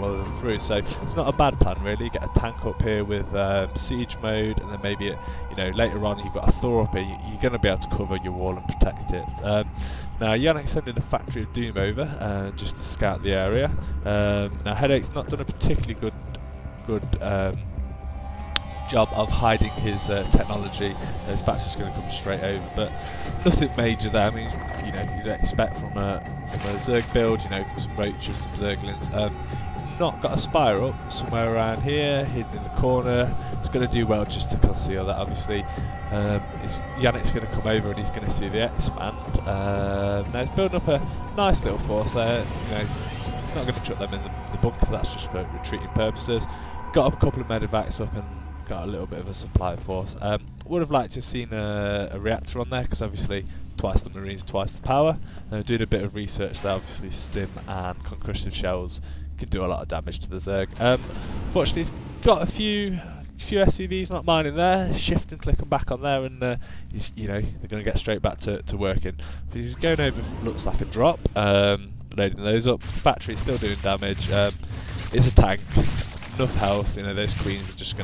all of them through. So it's not a bad plan really. Get a tank up here with siege mode, and then maybe later on you've got a Thor up here. You're going to be able to cover your wall and protect it. Now Janik's sending a factory of doom over just to scout the area. Now Headache's not done a particularly good job of hiding his technology. His factory's going to come straight over, but nothing major there. I mean, you'd expect from a Zerg build, some roaches, some Zerglings. He's not got a spire up, somewhere around here, hidden in the corner. It's going to do well just to conceal that, obviously. Janik's going to come over and he's going to see the expand. Now he's building up a nice little force there. He's not going to chuck them in the bunker, that's just for retreating purposes. Got a couple of medevacs up and got a little bit of a supply force. Would have liked to have seen a reactor on there, because obviously twice the marines, twice the power. Doing a bit of research there, obviously stim and concussive shells can do a lot of damage to the Zerg. Fortunately he's got a few SCVs not mining there. Shift and click them back on there, and they're going to get straight back to working. But he's going over, looks like a drop, loading those up. Factory's still doing damage. It's a tank, enough health. Those queens are just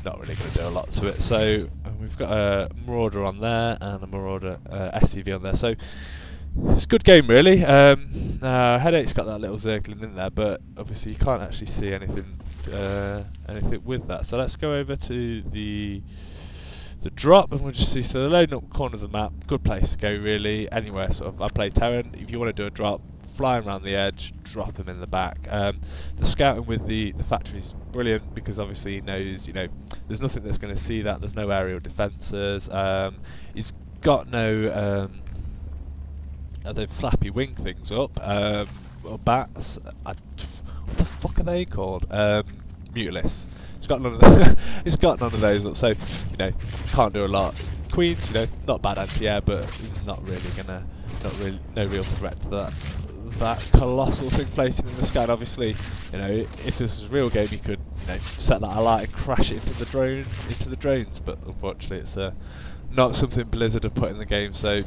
not really going to do a lot to it. So we've got a marauder on there and a marauder SCV on there. So it's a good game really. Headache's got that little Zergling in there, but obviously you can't actually see anything with that. So let's go over to the drop, and we'll just see. So the loading up corner of the map, good place to go really. Anywhere sort of. I play Terran. If you want to do a drop, flying around the edge, drop him in the back. The scouting with the factory is brilliant, because obviously he knows there's nothing that's going to see that. There's no aerial defences. He's got no the flappy wing things up, or bats. What the fuck are they called? Mutilus. It's got none of it's got none of those up, so can't do a lot. Queens, not bad anti-air, but no real threat to that colossal thing floating in the sky. And obviously, if this was a real game, you could set that alight and crash it into the drones. But unfortunately, it's not something Blizzard have put in the game. So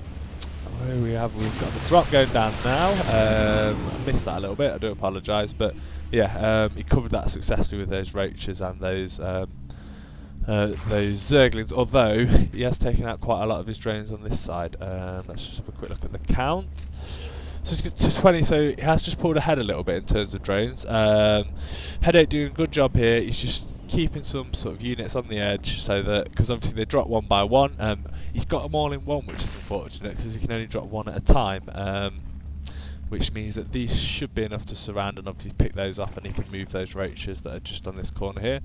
we've got the drop going down now. I missed that a little bit. I do apologise, but yeah, he covered that successfully with those roaches and those Zerglings. Although he has taken out quite a lot of his drones on this side. Let's just have a quick look at the count. So it's to 20, so he has just pulled ahead a little bit in terms of drones. Headache doing a good job here. He's just keeping some sort of units on the edge, so that, because obviously they drop one by one. He's got them all in one, which is unfortunate, because he can only drop one at a time. Which means that these should be enough to surround and obviously pick those off, and he can move those roaches that are just on this corner here.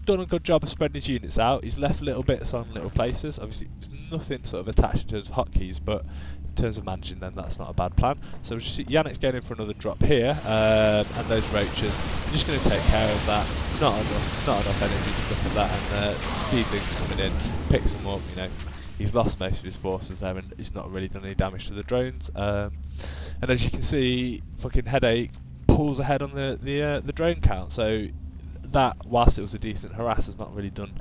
Done a good job of spreading his units out. He's left little bits on little places. Obviously there's nothing sort of attached in terms of hotkeys, but in terms of managing them, that's not a bad plan. So we see Janik's going in for another drop here, and those roaches, just going to take care of that. Not enough energy to look at that, and speedlings coming in, picks them up. He's lost most of his forces there, and he's not really done any damage to the drones. And as you can see, fucking Headache pulls ahead on the drone count. So that, whilst it was a decent harass, has not really done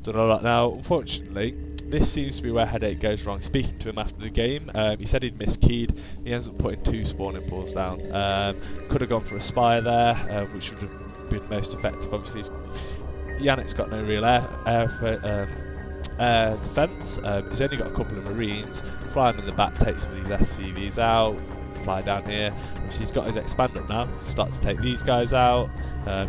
a lot. Now, unfortunately, this seems to be where Headache goes wrong. Speaking to him after the game, he said he'd miskeyed. He ends up putting 2 spawning pools down. Could have gone for a spire there, which would have been most effective. Obviously, Janik's got no real air defence. He's only got a couple of marines. Fly him in the back, take some of these SCVs out, fly down here. Obviously he's got his expand up now, start to take these guys out. You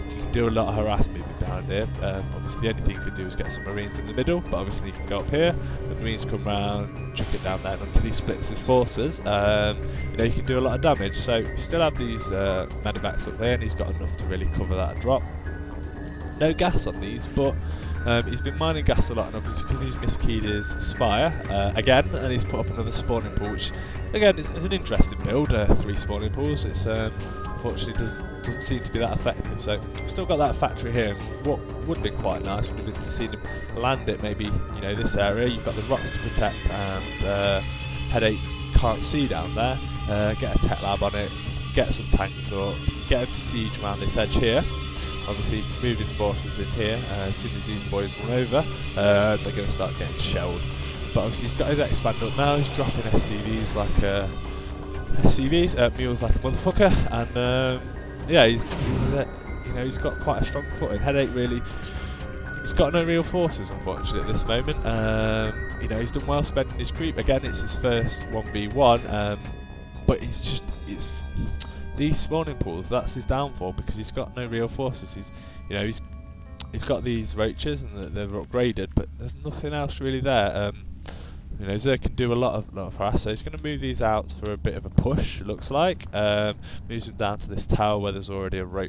can do a lot of harass moving behind here. Obviously the only thing you can do is get some marines in the middle, but obviously you can go up here, the marines come round, chuck it down there, and until he splits his forces, you can do a lot of damage. So you still have these medevacs up there, and he's got enough to really cover that drop. No gas on these, but he's been mining gas a lot, and obviously because he's miskeyed his spire again, and he's put up another spawning pool, which again is an interesting build. 3 spawning pools. It's unfortunately doesn't seem to be that effective. So we've still got that factory here. What would have been quite nice would have been to see him land it maybe this area. You've got the rocks to protect, and Headache can't see down there. Get a tech lab on it, get some tanks up, get him to siege around this edge here. Obviously move his forces in here. As soon as these boys run over, they're going to start getting shelled. But obviously he's got his expand up now. He's dropping SCVs like mules like a motherfucker, and yeah, you know, he's got quite a strong footing. Headache really, he's got no real forces unfortunately at this moment. You know, he's done well spending his creep. Again, it's his first 1v1, but it's these spawning pools, that's his downfall, because he's got no real forces. You know, he's got these roaches and they're upgraded, but there's nothing else really there. You know, Zer can do a lot of harass, so he's going to move these out for a bit of a push, it looks like. Moves them down to this tower where there's already a roach